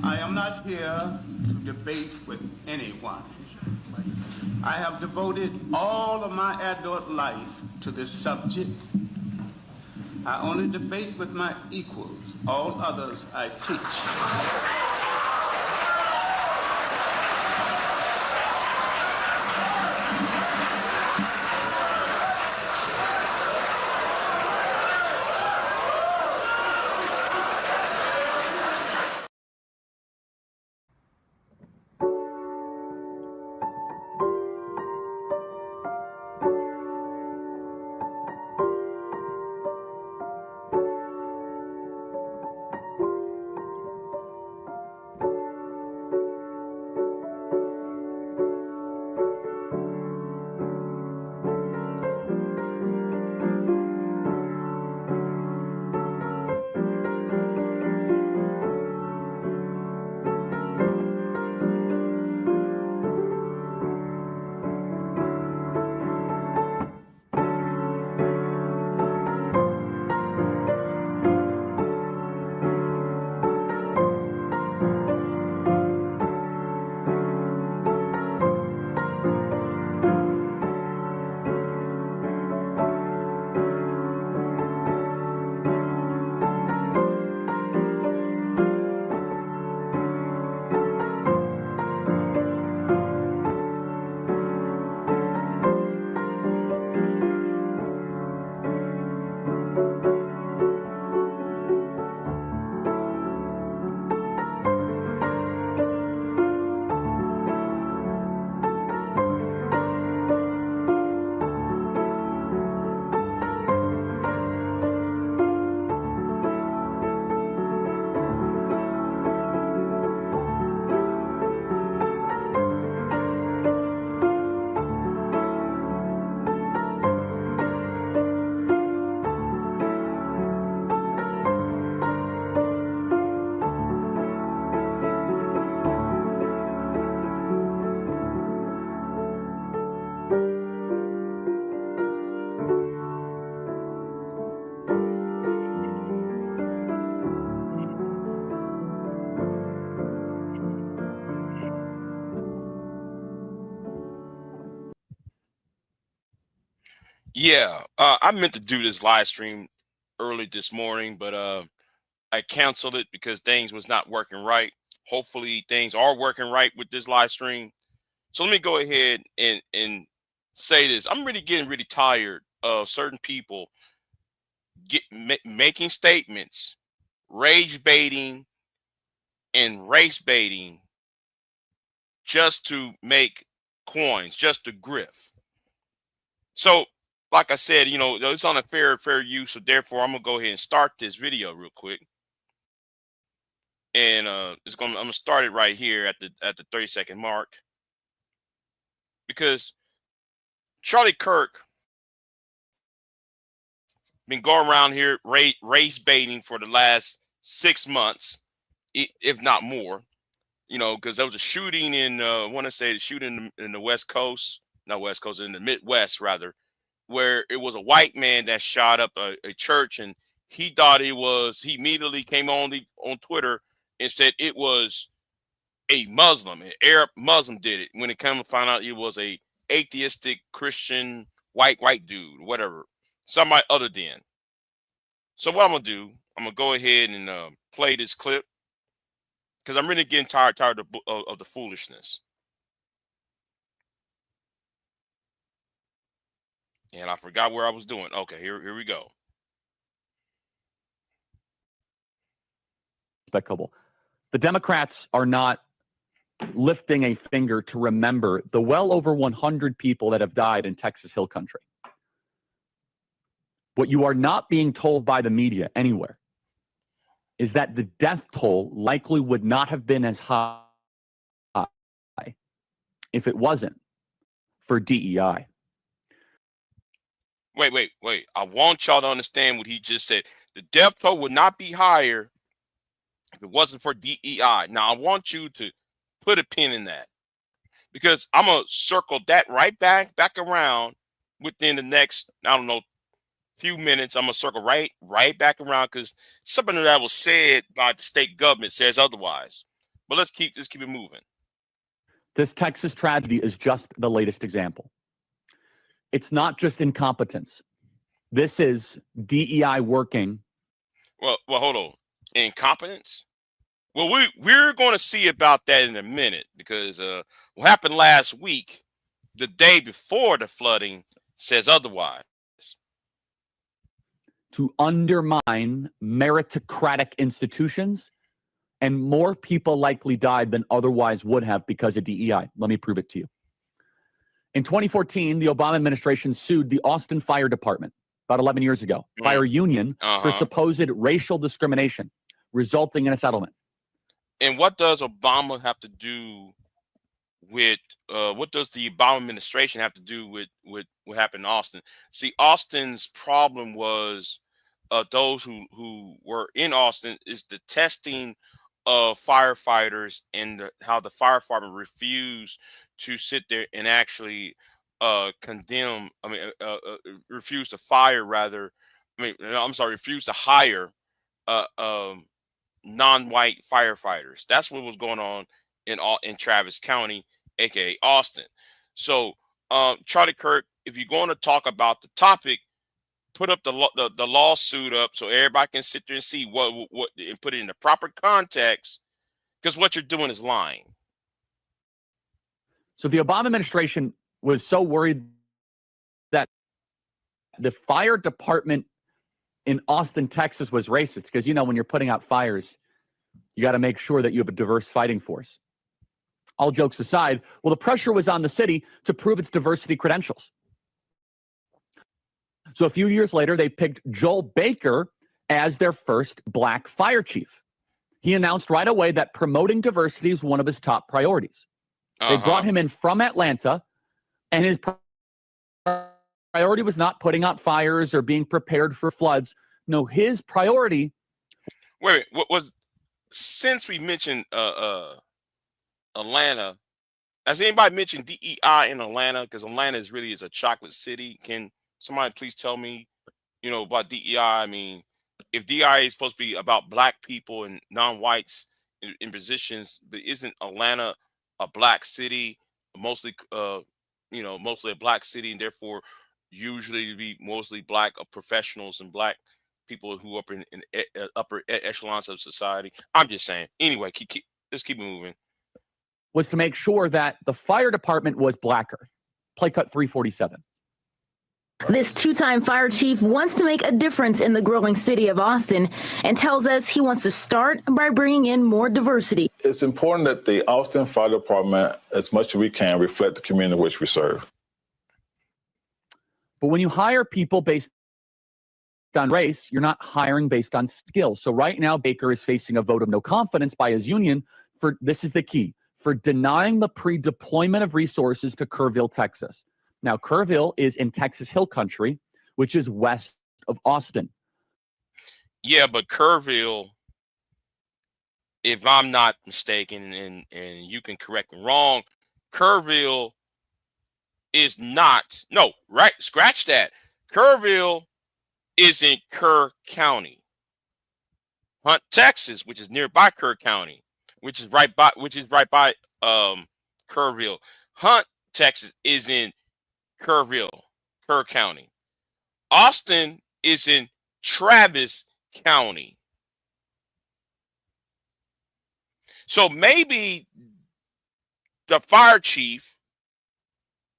I am not here to debate with anyone. I have devoted all of my adult life to this subject. I only debate with my equals. All others I teach. Yeah, I meant to do this live stream early this morning, but I canceled it because things was not working right. Hopefully, things are working right with this live stream. So let me go ahead and say this. I'm really getting really tired of certain people making statements, rage baiting, and race baiting just to make coins, just to grift. So, like I said, it's on a fair use. So therefore, I'm gonna go ahead and start this video real quick, and I'm gonna start it right here at the 30-second mark because Charlie Kirk been going around here race baiting for the last 6 months, if not more. Because there was a shooting in I want to say the shooting in the West Coast, not West Coast, in the Midwest rather, where it was a white man that shot up a church, and he immediately came on Twitter and said it was a Muslim, an Arab Muslim did it. When it came to find out it was a atheistic Christian white dude, whatever, somebody other than. So what I'm gonna do, I'm gonna go ahead and play this clip because I'm really getting tired of the foolishness. And I forgot where I was doing. Okay, here we go. Despicable. The Democrats are not lifting a finger to remember the well over 100 people that have died in Texas Hill Country. What you are not being told by the media anywhere is that the death toll likely would not have been as high if it wasn't for DEI. Wait. I want y'all to understand what he just said. The death toll would not be higher if it wasn't for DEI. Now, I want you to put a pin in that because I'm going to circle that right back around within the next, I don't know, few minutes. I'm going to circle right back around because something that was said by the state government says otherwise. But let's keep it moving. This Texas tragedy is just the latest example. It's not just incompetence. This is DEI working. Well, hold on. Incompetence? Well, we're going to see about that in a minute, because what happened last week, the day before the flooding, says otherwise. To undermine meritocratic institutions, and more people likely died than otherwise would have because of DEI. Let me prove it to you. In 2014, the Obama administration sued the Austin Fire Department, about 11 years ago, fire union, for supposed racial discrimination, resulting in a settlement. And what does Obama have to do with, what does the Obama administration have to do with what happened in Austin? See, Austin's problem was those who were in Austin is the testing of firefighters, and how the fire department refused to sit there and actually condemn, refuse to fire, rather, refuse to hire non-white firefighters. That's what was going on in Travis County, aka Austin. So Charlie Kirk, if you're going to talk about the topic, put up the lawsuit up so everybody can sit there and see what and put it in the proper context, because what you're doing is lying. So the Obama administration was so worried that the fire department in Austin, Texas was racist, because, you know, when you're putting out fires, you got to make sure that you have a diverse fighting force. All jokes aside, well, the pressure was on the city to prove its diversity credentials. So a few years later, they picked Joel Baker as their first black fire chief. He announced right away that promoting diversity is one of his top priorities. They brought him in from Atlanta, and his priority was not putting out fires or being prepared for floods. No, his priority. Wait, what was, since we mentioned Atlanta, has anybody mentioned DEI in Atlanta? Because Atlanta is a chocolate city. Can somebody please tell me, about DEI? I mean, if DEI is supposed to be about black people and non-whites in positions, but isn't Atlanta a black city, mostly a black city, and therefore usually to be mostly black professionals and black people who up in upper echelons of society? I'm just saying. Anyway, let's keep moving. Was to make sure that the fire department was blacker. Play cut 347. This two-time fire chief wants to make a difference in the growing city of Austin and tells us he wants to start by bringing in more diversity. It's important that the Austin Fire Department, as much as we can, reflect the community which we serve. But when you hire people based on race, you're not hiring based on skill. So right now, Baker is facing a vote of no confidence by his union for, this is the key, for denying the pre-deployment of resources to Kerrville, Texas. Now, Kerrville is in Texas Hill Country, which is west of Austin. Yeah, but Kerrville, if I'm not mistaken, and you can correct me wrong, Kerrville is not, no, right, scratch that. Kerrville is in Kerr County. Hunt, Texas, which is nearby Kerr County, which is right by Kerrville. Hunt, Texas is in Kerrville, Kerr County. Austin is in Travis County. So maybe the fire chief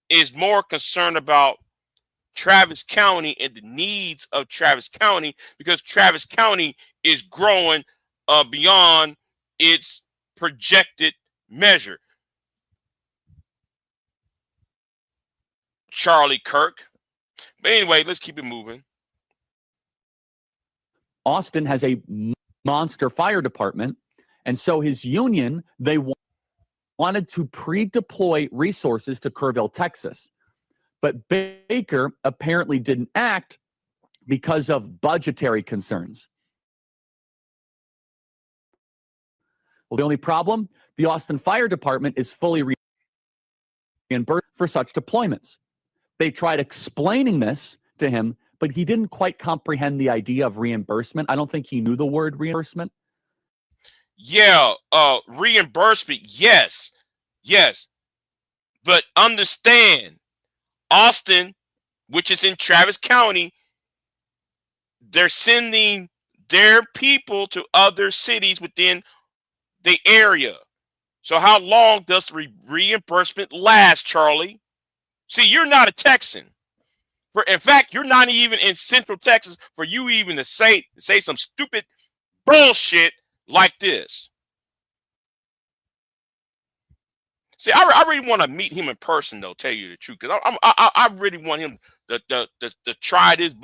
is more concerned about Travis County and the needs of Travis County, because Travis County is growing beyond its projected measure. Charlie Kirk. But anyway, let's keep it moving. Austin has a monster fire department, and so his union, they wanted to pre-deploy resources to Kerrville, Texas. But Baker apparently didn't act because of budgetary concerns. Well, the only problem, the Austin Fire Department is fully reimbursed for such deployments. They tried explaining this to him, but he didn't quite comprehend the idea of reimbursement. I don't think he knew the word reimbursement. Yeah, reimbursement, yes, yes. But understand, Austin, which is in Travis County, they're sending their people to other cities within the area. So how long does reimbursement last, Charlie? See, you're not a Texan. In fact, you're not even in Central Texas for you even to say some stupid bullshit like this. See, I really want to meet him in person, though. Tell you the truth, because I really want him to try this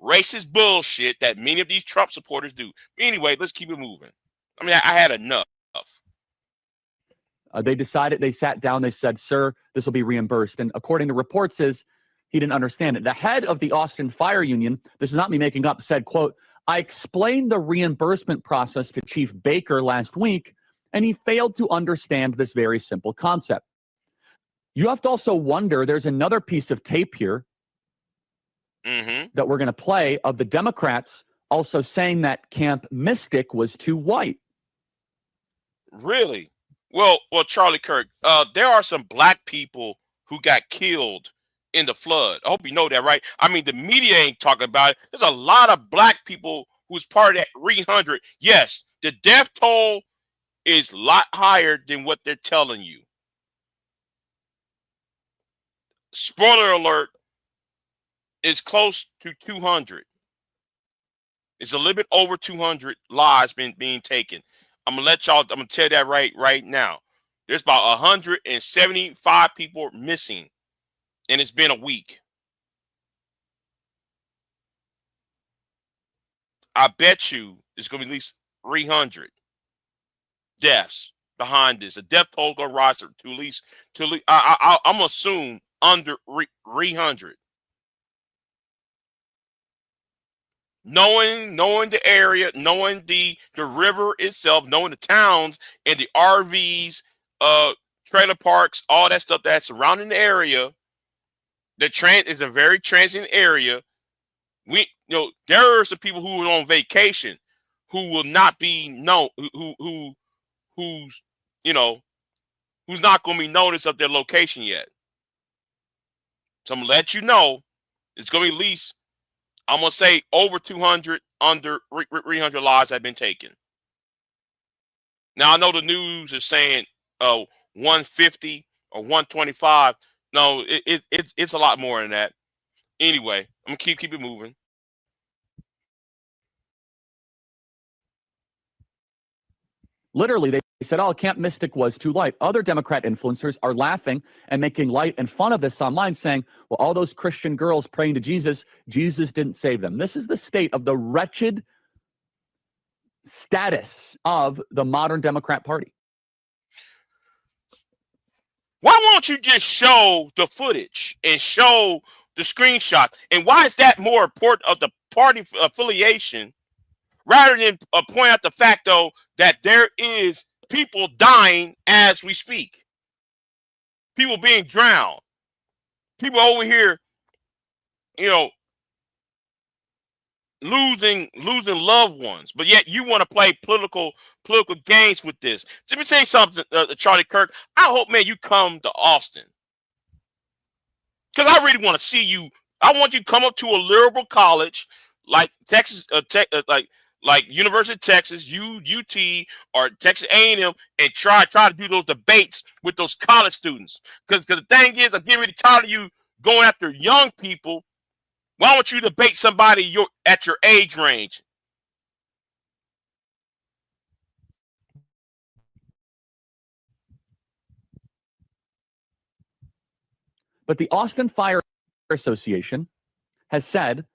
racist bullshit that many of these Trump supporters do. Anyway, let's keep it moving. I mean, I had enough. They decided, they sat down, they said, sir, this will be reimbursed. And according to reports, he didn't understand it. The head of the Austin Fire Union, this is not me making up, said, quote, I explained the reimbursement process to Chief Baker last week, and he failed to understand this very simple concept. You have to also wonder, there's another piece of tape here that we're going to play of the Democrats also saying that Camp Mystic was too white. Really? Well, Charlie Kirk, there are some black people who got killed in the flood. I hope you know that, right? I mean, the media ain't talking about it. There's a lot of black people who's part of that 300. Yes, the death toll is a lot higher than what they're telling you. Spoiler alert, it's close to 200. It's a little bit over 200 lives being taken. I'm gonna tell you that right now. There's about 175 people missing, and it's been a week. I bet you there's gonna be at least 300 deaths behind this. The death toll gonna rise to at least I'm gonna assume under 300. Knowing the area, knowing the river itself, knowing the towns and the RVs, trailer parks, all that stuff that's surrounding the area, the is a very transient area. There are some people who are on vacation who will not be known, who's not going to be noticed of their location yet. So I'm gonna let you know it's going to be at least, I'm going to say over 200, under 300 lives have been taken. Now, I know the news is saying 150 or 125. No, it's a lot more than that. Anyway, I'm going to keep it moving. Literally, they said, oh, Camp Mystic was too light. Other Democrat influencers are laughing and making light and fun of this online, saying, well, all those Christian girls praying to Jesus, Jesus didn't save them. This is the state of the wretched status of the modern Democrat Party. Why won't you just show the footage and show the screenshot? And why is that more important of the party affiliation rather than point out the fact, though, that there is people dying as we speak, people being drowned, people over here, losing loved ones, but yet you want to play political games with this. Let me say something, Charlie Kirk. I hope, man, you come to Austin, because I really want to see you. I want you to come up to a liberal college like Texas, like University of Texas, UT, or Texas A&M, and try to do those debates with those college students. Because the thing is, I'm getting really tired of you going after young people. Why don't you debate somebody at your age range? But the Austin Fire Association has said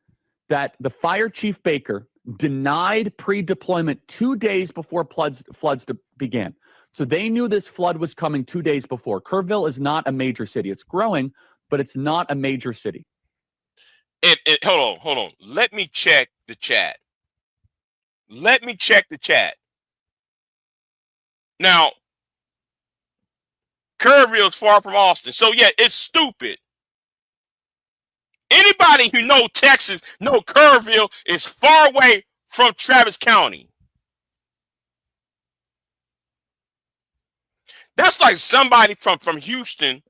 that the fire chief Baker denied pre-deployment 2 days before floods began. So they knew this flood was coming 2 days before. Kerrville is not a major city. It's growing, but it's not a major city. Hold on. Let me check the chat. Now, Kerrville is far from Austin. So, yeah, it's stupid. Anybody who knows Texas know Kerrville is far away from Travis County. That's like somebody from Houston,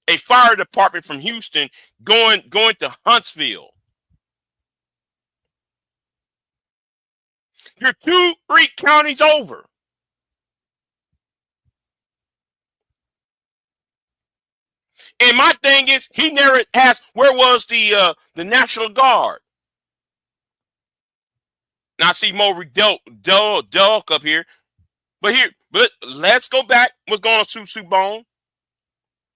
a fire department from Houston going to Huntsville. You're 2-3 counties over. And my thing is, he never asked where was the National Guard. Now I see more Delk up here, but let's go back. What's going on, Sue Bone?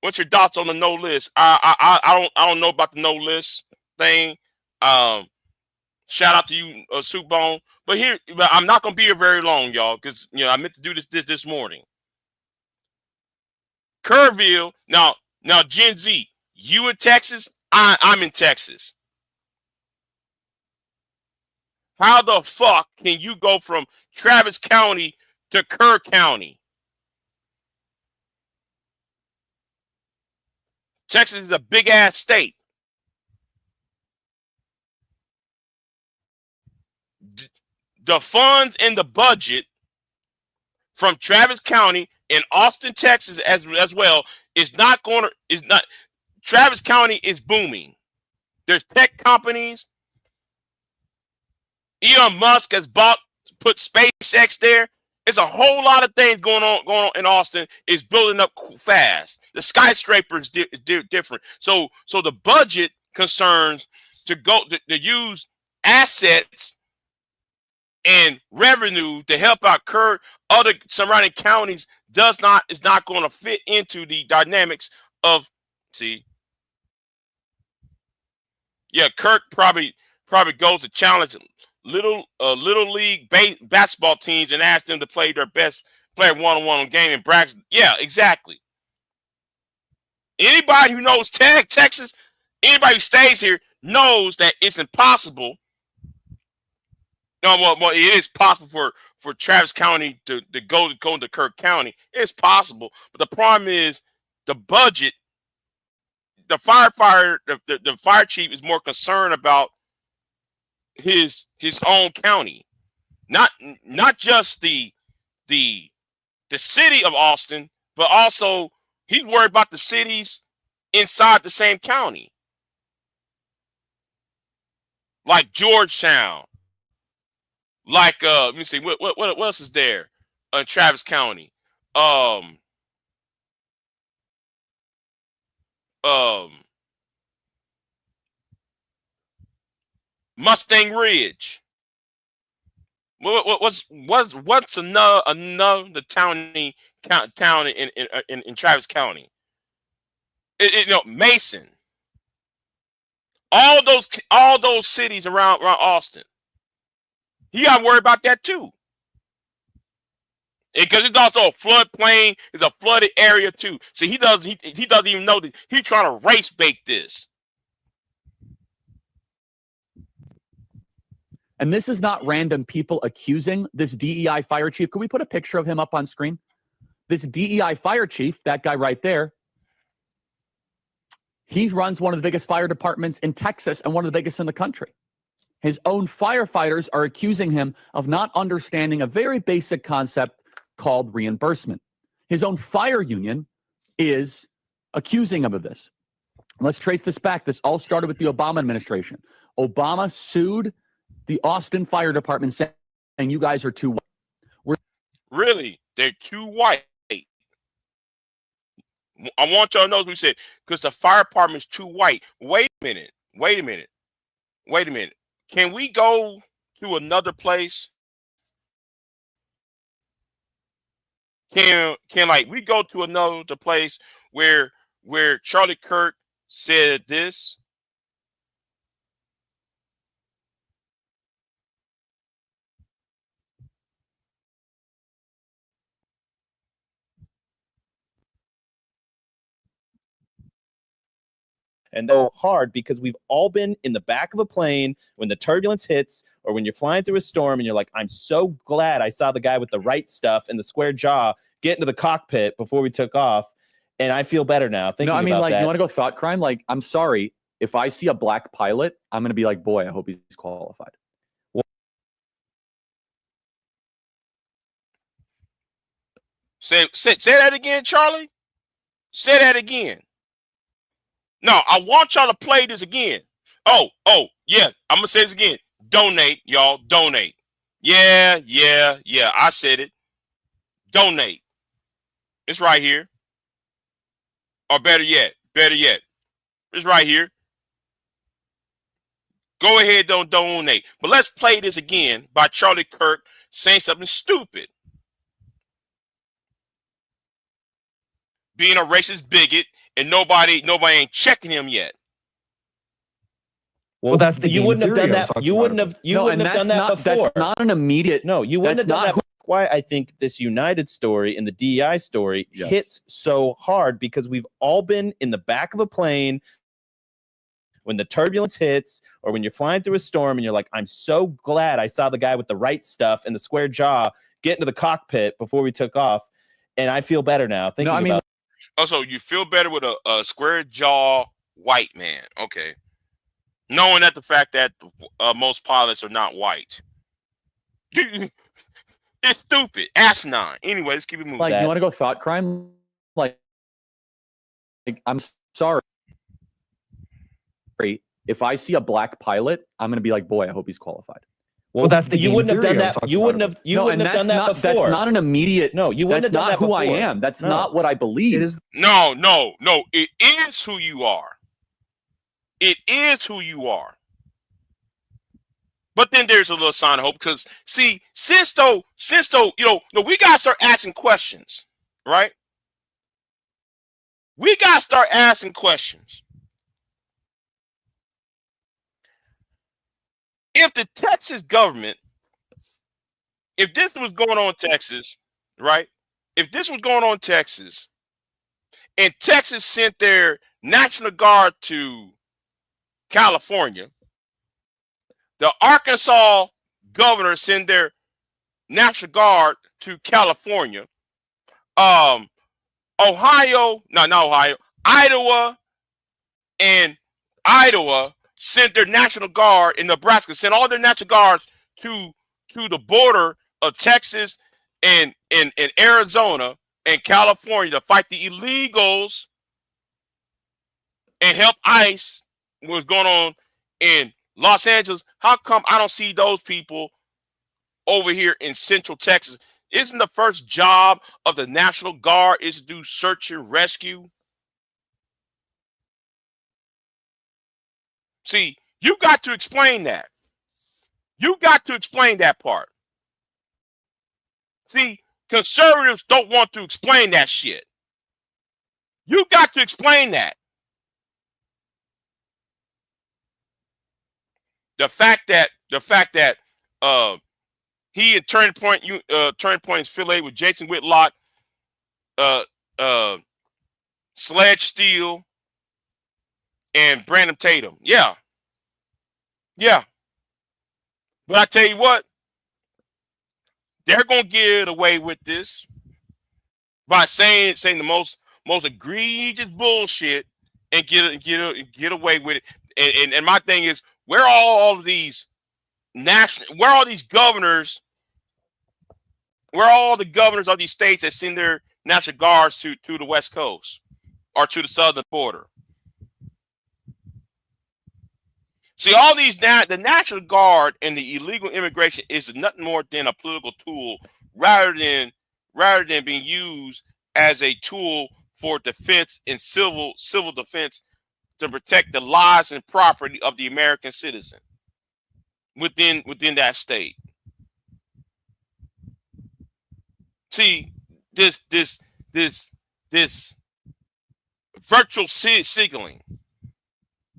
What's your thoughts on the no list? I don't know about the no list thing. Shout out to you, Sue Bone. But I'm not gonna be here very long, y'all, because I meant to do this morning. Kerrville. Now, Gen Z, you in Texas? I'm in Texas. How the fuck can you go from Travis County to Kirk County? Texas is a big ass state. The funds in the budget from Travis County and Austin, Texas, as well, Travis County is booming. There's tech companies. Elon Musk has put SpaceX there. There's a whole lot of things going on in Austin. It's building up fast. The skyscrapers different. So the budget concerns to use assets and revenue to help out other surrounding counties is not going to fit into the dynamics of Kirk probably goes to challenge little league basketball teams and ask them to play their best player one-on-one game in brackets. Yeah, exactly. Anybody who knows Texas, anybody who stays here knows that it's impossible. No, well, it is possible for Travis County to go to Kirk County. It's possible, but the problem is the budget. The firefighter, the fire chief is more concerned about his own county, not just the city of Austin, but also he's worried about the cities inside the same county, like Georgetown. Like let me see what else is there in Travis County. Mustang Ridge. What's another town in Travis County? Mason. All those cities around Austin. He got to worry about that too, because it's also a floodplain. It's a flooded area too. So he doesn't even know that he's trying to race bait this. And this is not random people accusing this DEI fire chief. Can we put a picture of him up on screen? This DEI fire chief, that guy right there, he runs one of the biggest fire departments in Texas and one of the biggest in the country. His own firefighters are accusing him of not understanding a very basic concept called reimbursement. His own fire union is accusing him of this. Let's trace this back. This all started with the Obama administration. Obama sued the Austin Fire Department saying you guys are too white. Really? They're too white. I want y'all to know what we said, because the fire department is too white. Wait a minute. Can we go to another place? Can we go to another place where Charlie Kirk said this? And they're hard because we've all been in the back of a plane when the turbulence hits, or when you're flying through a storm and you're like, I'm so glad I saw the guy with the right stuff and the square jaw get into the cockpit before we took off. And I feel better now. You want to go thought crime? Like, I'm sorry, if I see a black pilot, I'm going to be like, boy, I hope he's qualified. Say that again, Charlie. Say that again. No, I want y'all to play this again. Oh, yeah. I'm gonna say this again. Donate, y'all. Donate. Yeah. I said it. Donate. It's right here. Or better yet, it's right here. Go ahead, don't donate. But let's play this again by Charlie Kirk saying something stupid. Being a racist bigot and nobody ain't checking him yet. Well, that's the you wouldn't have done that. You wouldn't have done that before. That's not an immediate. No, you wouldn't have done that. Why I think this United story and the DEI story hits so hard, because we've all been in the back of a plane when the turbulence hits, or when you're flying through a storm and you're like, I'm so glad I saw the guy with the right stuff and the square jaw get into the cockpit before we took off, and I feel better now. Also, you feel better with a square jaw white man. Okay. Knowing that the fact that most pilots are not white. It's stupid. Asinine. Anyway, let's keep it moving. Like, you want to go thought crime? Like I'm sorry. If I see a black pilot, I'm going to be like, boy, I hope he's qualified. Well, that's the you wouldn't have done that. You wouldn't have done that before. That's not an immediate. No, you wouldn't have done that before. That's not who I am. That's not what I believe. It is. No. It is who you are. It is who you are. But then there's a little sign of hope, because see, since though, we gotta start asking questions, right? We gotta start asking questions. If the Texas government, if this was going on in Texas, right? If this was going on in Texas, and Texas sent their National Guard to California, the Arkansas governor sent their National Guard to California. Not Ohio, Iowa sent their National Guard in Nebraska, sent all their National Guards to the border of Texas and Arizona and California to fight the illegals and help ICE. What's going on in Los Angeles? How come I don't see those people over here in Central Texas? Isn't the first job of the National Guard is to do search and rescue? See, you got to explain that. You got to explain that part. See, conservatives don't want to explain that shit. You got to explain that. The fact that he and Turning Point is affiliated with Jason Whitlock, Sledge Steele, and Brandon Tatum. Yeah. But I tell you what, they're gonna get away with this by saying the most egregious bullshit and get away with it. And my thing is, where are all these governors? Where are all the governors of these states that send their National Guards to the West Coast or to the southern border? See, all these the National Guard and the illegal immigration is nothing more than a political tool, rather than being used as a tool for defense and civil defense to protect the lives and property of the American citizen within that state. See, this virtual signaling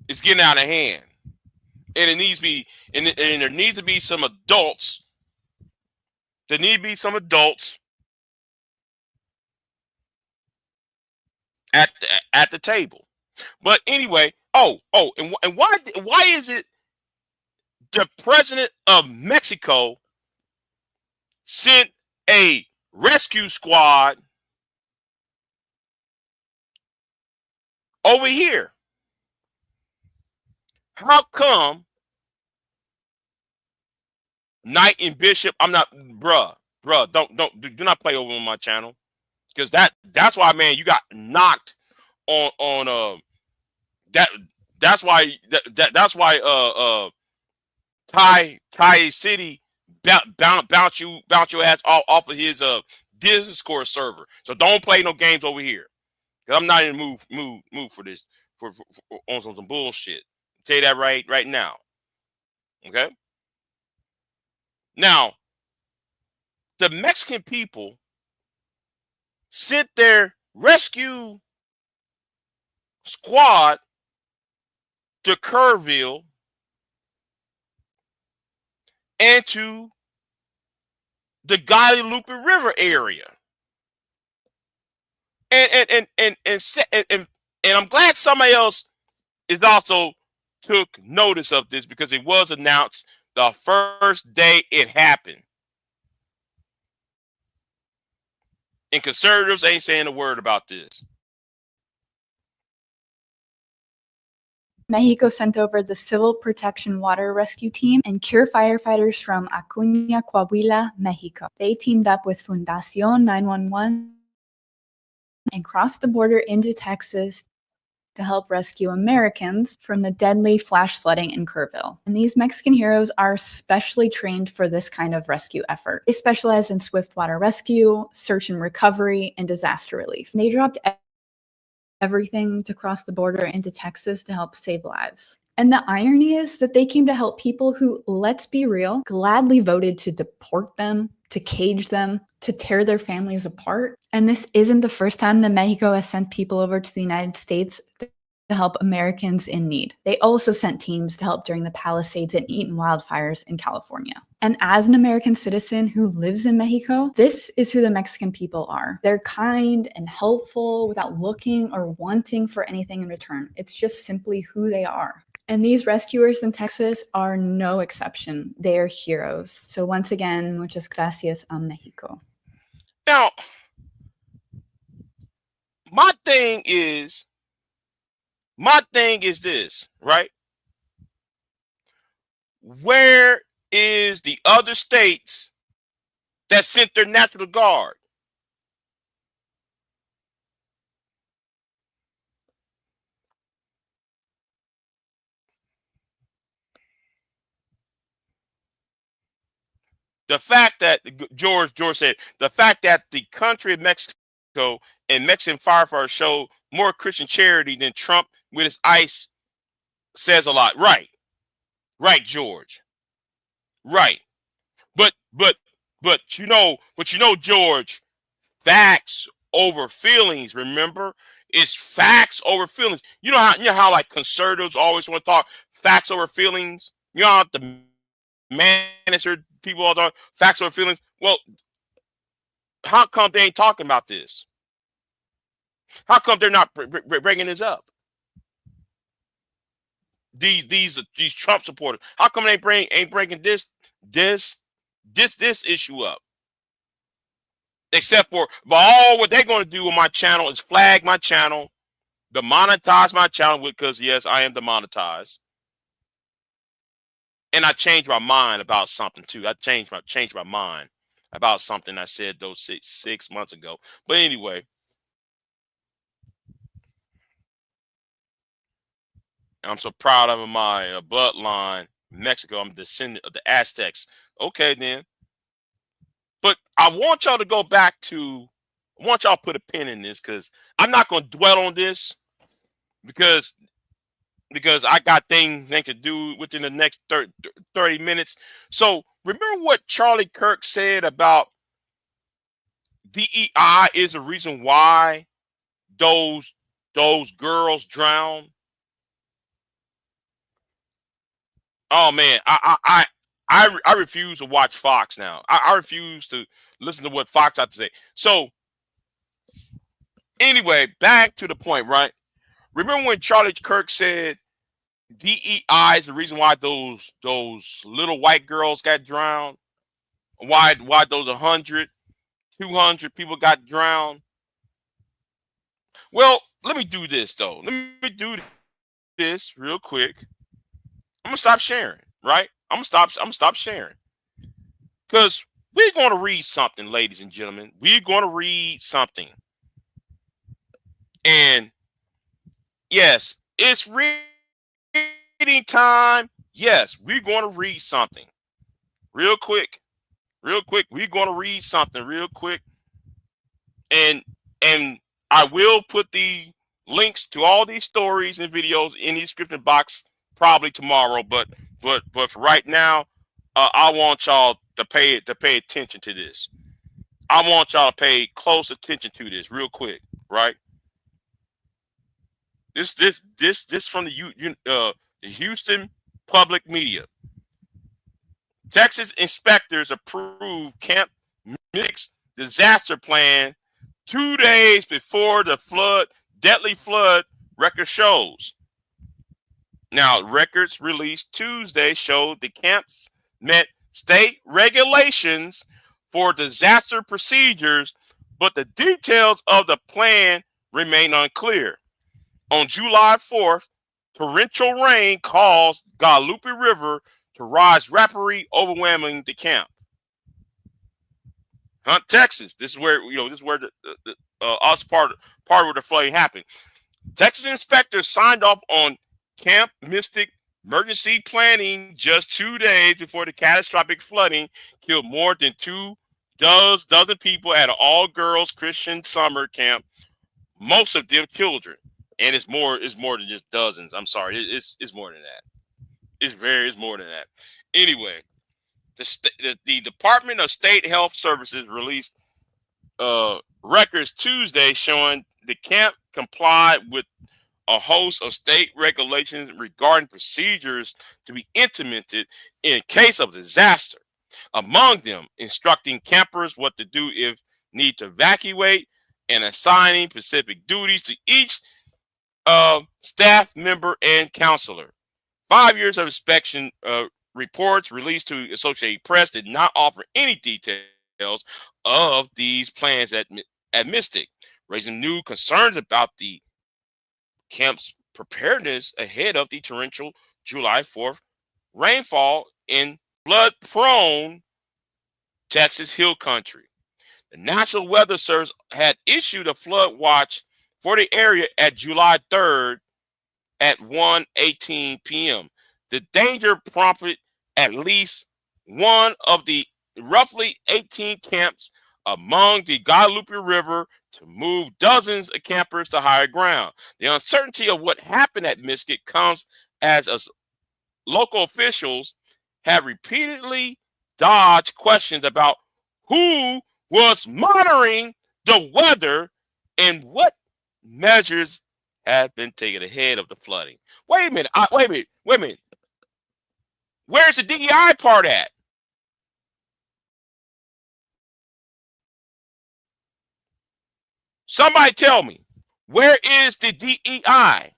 is getting out of hand, and it needs to be, and there needs to be some adults. There need to be some adults at the table. But anyway, and why is it the president of Mexico sent a rescue squad over here? How come Knight and Bishop? I'm not, bruh. Do not play over on my channel. because that's why, man, you got knocked on that's why Ty City bounce your ass off of his Discord server. So don't play no games over here, because I'm not in the mood for this for on some bullshit. I'll tell you that right now. Okay. Now, the Mexican people sent their rescue squad to Kerrville and to the Guadalupe River area. And I'm glad somebody else is also took notice of this, because it was announced the first day it happened. And conservatives ain't saying a word about this. Mexico sent over the Civil Protection Water Rescue Team and cure firefighters from Acuña, Coahuila, Mexico. They teamed up with Fundación 911 and crossed the border into Texas to help rescue Americans from the deadly flash flooding in Kerrville. And these Mexican heroes are specially trained for this kind of rescue effort. They specialize in swift water rescue, search and recovery, and disaster relief. And they dropped everything to cross the border into Texas to help save lives. And the irony is that they came to help people who, let's be real, gladly voted to deport them, to cage them, to tear their families apart. And this isn't the first time that Mexico has sent people over to the United States to help Americans in need. They also sent teams to help during the Palisades and Eaton wildfires in California. And as an American citizen who lives in Mexico, this is who the Mexican people are. They're kind and helpful without looking or wanting for anything in return. It's just simply who they are. And these rescuers in Texas are no exception. They are heroes. So once again, muchas gracias a Mexico. Now, my thing is this, right? Where is the other states that sent their National Guard? The fact that George said, the fact that the country of Mexico and Mexican firefighters show more Christian charity than Trump with his ICE says a lot. Right, George. Right, but George, facts over feelings. Remember, it's facts over feelings. You know how like conservatives always want to talk facts over feelings. You know how the minister people all talk facts over feelings. Well, how come they ain't talking about this? How come they're not bringing this up? These Trump supporters. How come they ain't bringing this issue up? Except for, but all what they're going to do on my channel is flag my channel, demonetize my channel, because yes, I am demonetized. And I changed my mind about something too. I changed my mind about something I said those six months ago. But anyway, I'm so proud of my bloodline, Mexico. I'm a descendant of the Aztecs. Okay, then. But I want y'all to go back to, I want y'all to put a pin in this, because I'm not going to dwell on this, because I got things to do within the next 30 minutes. So remember what Charlie Kirk said about DEI is the reason why those girls drown. Oh man, I refuse to watch Fox now. I refuse to listen to what Fox had to say. So anyway, back to the point, right? Remember when Charlie Kirk said DEI is the reason why those little white girls got drowned? Why those 100, 200 people got drowned? Well, let me do this though. Let me do this real quick. I'm gonna stop sharing, right? I'm gonna stop sharing, because we're going to read something, ladies and gentlemen. We're going to read something. And yes, it's reading time. Yes, we're going to read something real quick. Real quick, we're going to read something real quick. And I will put the links to all these stories and videos in the description box probably tomorrow. But for right now, I want y'all to pay attention to this. I want y'all to pay close attention to this real quick, right? This from the Houston Public Media. Texas inspectors approve Camp Mix disaster plan 2 days before the deadly flood record shows. Now, records released Tuesday showed the camps met state regulations for disaster procedures, but the details of the plan remain unclear. On July 4th, torrential rain caused Guadalupe River to rise rapidly, overwhelming the camp. Hunt, Texas. This is where the part where the flooding happened. Texas inspectors signed off on Camp Mystic emergency planning just 2 days before the catastrophic flooding killed more than 24 people at an all-girls Christian summer camp, most of them children. And it's more than just dozens. I'm sorry, it's more than that. It's more than that. Anyway, the Department of State Health Services released records Tuesday showing the camp complied with a host of state regulations regarding procedures to be implemented in case of disaster. Among them, instructing campers what to do if need to evacuate and assigning specific duties to each staff member and counselor. 5 years of inspection reports released to Associated Press did not offer any details of these plans at Mystic, raising new concerns about the camp's preparedness ahead of the torrential July 4th rainfall in flood-prone Texas Hill Country. The National Weather Service had issued a flood watch for the area at July 3rd at 1:18 p.m. The danger prompted at least one of the roughly 18 camps among the Guadalupe River to move dozens of campers to higher ground. The uncertainty of what happened at Mystic comes as local officials have repeatedly dodged questions about who was monitoring the weather and what measures have been taken ahead of the flooding. Wait a minute. Wait a minute. Where's the DEI part at? Somebody tell me, where is the DEI?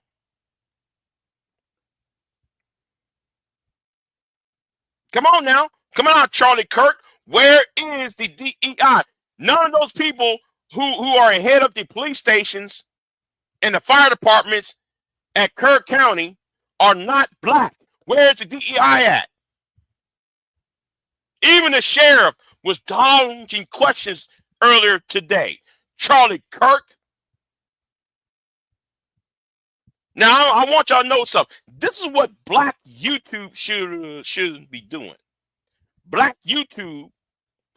Come on now. Come on, Charlie Kirk. Where is the DEI? None of those people who are ahead of the police stations and the fire departments at Kirk County are not black. Where's the DEI at? Even the sheriff was dodging questions earlier today. Charlie Kirk. Now, I want y'all to know something. This is what black YouTube should be doing. Black YouTube,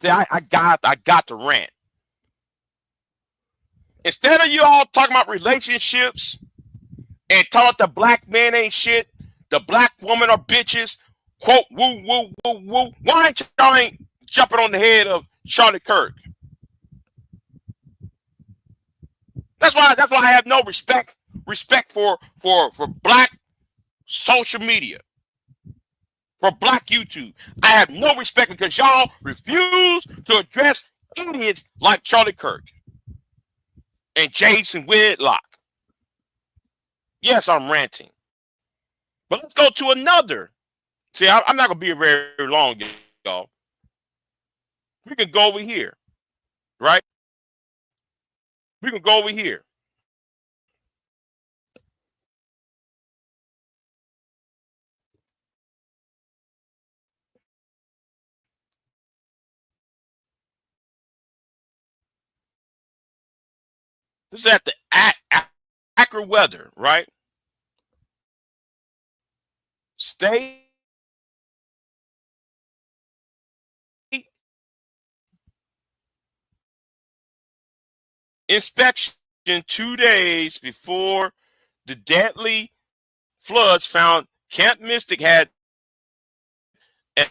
say, I got to rant. Instead of you all talking about relationships and talking about the black man ain't shit, the black woman are bitches, quote, woo, woo, woo, woo, why ain't y'all ain't jumping on the head of Charlie Kirk? That's why I have no respect for black social media, for black YouTube. I have no respect because y'all refuse to address idiots like Charlie Kirk and Jason Whitlock. Yes, I'm ranting. But let's go to another. See, I'm not going to be very long, y'all. We can go over here, right? We can go over here. This is at the darker weather, right? Stay inspection 2 days before the deadly floods found Camp Mystic had an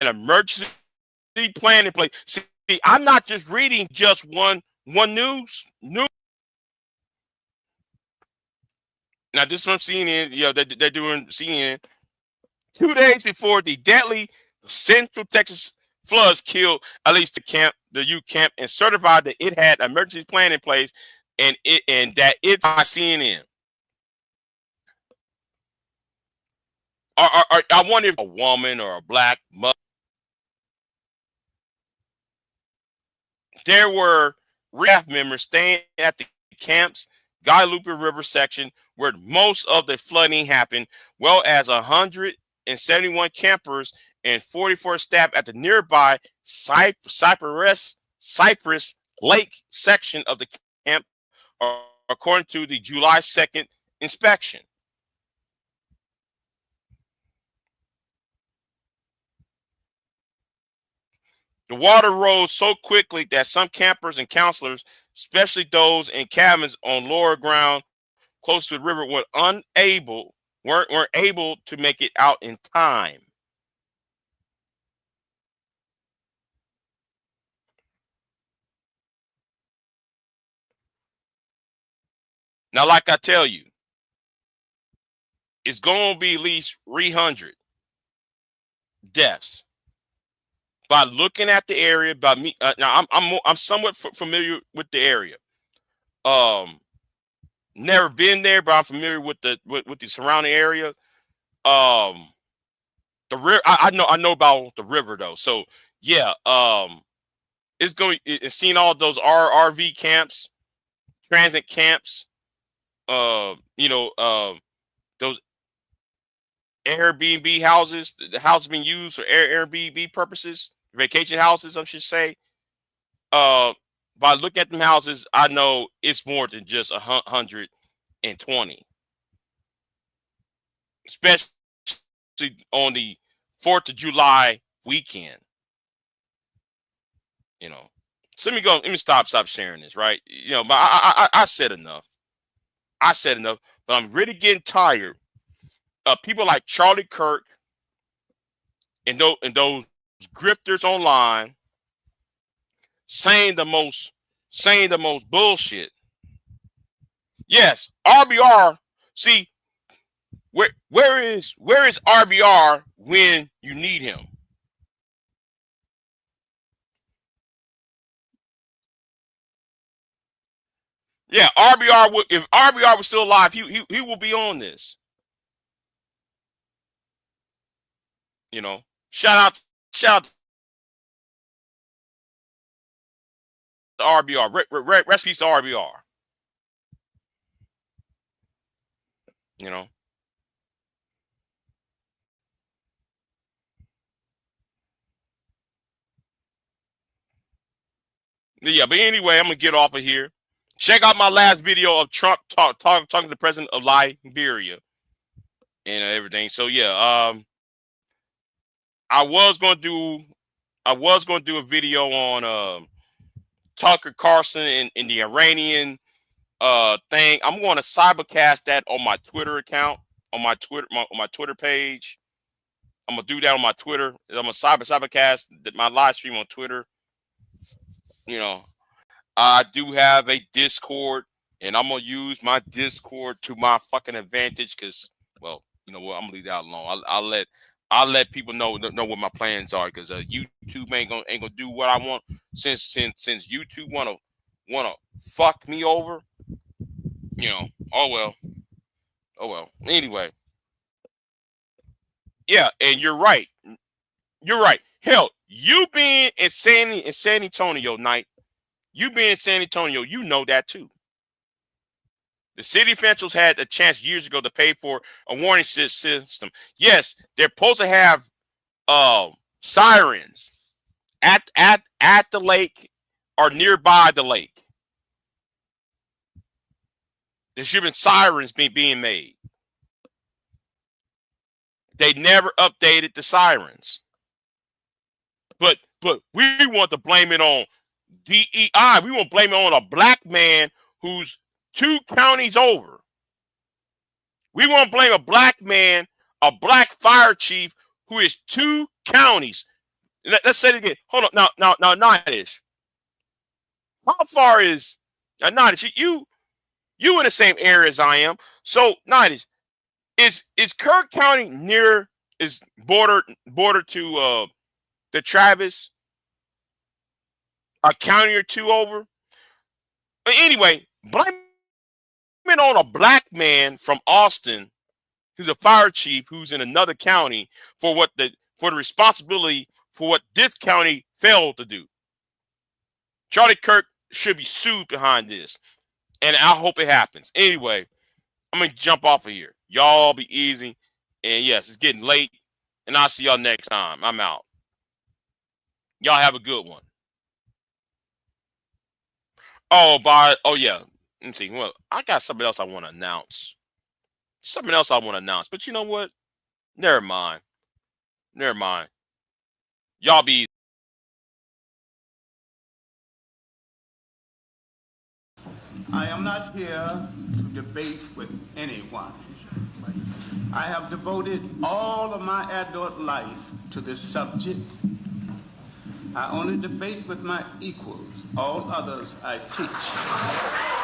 emergency plan in place. See, I'm not just reading just one news. Now, this is from CNN. You know, they're doing CNN. 2 days before the deadly Central Texas floods killed at least the youth camp, and certified that it had an emergency plan in place, and that it's by CNN. I wonder if a woman or a black mother. There were staff members staying at the camp's Guadalupe River section where most of the flooding happened, well as 171 campers and 44 staff at the nearby Cypress Lake section of the camp, according to the July 2nd inspection. The water rose so quickly that some campers and counselors, especially those in cabins on lower ground close to the river, weren't able to make it out in time. Now, like I tell you, it's going to be at least 300 deaths. By looking at the area, by me, now I'm somewhat familiar with the area. Never been there, but I'm familiar with the surrounding area. The river, I know about the river though. So yeah, it's seeing all those RV camps, transit camps, those Airbnb houses, the house being used for Airbnb purposes, vacation houses, I should say. By looking at them houses, I know it's more than just 120, especially on the 4th of July weekend. So let me stop sharing this, right? But I said enough. But I'm really getting tired of people like Charlie Kirk and those grifters online saying the most bullshit. Yes, RBR. See, where is RBR when you need him? Yeah, if RBR was still alive, he will be on this. Shout out to RBR. Rest peace to RBR. Yeah, but anyway, I'm gonna get off of here. Check out my last video of Trump talking to the president of Liberia and everything. So yeah, I was gonna do a video on Tucker Carlson and the Iranian thing. I'm going to cybercast that on my Twitter account, on my Twitter page. I'm gonna do that on my Twitter. I'm gonna cybercast my live stream on Twitter. I do have a Discord, and I'm gonna use my Discord to my fucking advantage. Cause, well, you know what? I'm gonna leave that alone. I'll let people know what my plans are. Cause YouTube ain't gonna do what I want. Since YouTube wanna fuck me over. Oh well. Anyway, yeah, and you're right. Hell, you being in San Antonio, Knight. You being in San Antonio, you know that too. The city officials had a chance years ago to pay for a warning system. Yes, they're supposed to have sirens at the lake or nearby the lake. There should have been sirens being made. They never updated the sirens. But we want to blame it on DEI. We want to blame it on a black man who's 2 counties over. We want to blame a black man, a black fire chief who is 2 counties. Let's say it again. Hold on. Now, Nadish. How far is now, Nadish? You in the same area as I am. So, Nadish, is Kirk County is border to the Travis? A county or 2 over? But anyway, blame it on a black man from Austin who's a fire chief who's in another county for the responsibility for what this county failed to do. Charlie Kirk should be sued behind this. And I hope it happens. Anyway, I'm going to jump off of here. Y'all be easy. And yes, it's getting late. And I'll see y'all next time. I'm out. Y'all have a good one. Oh yeah. Let's see. Well, I got something else I want to announce. But you know what? Never mind. Y'all be easy. I am not here to debate with anyone. I have devoted all of my adult life to this subject. I only debate with my equals. All others I teach.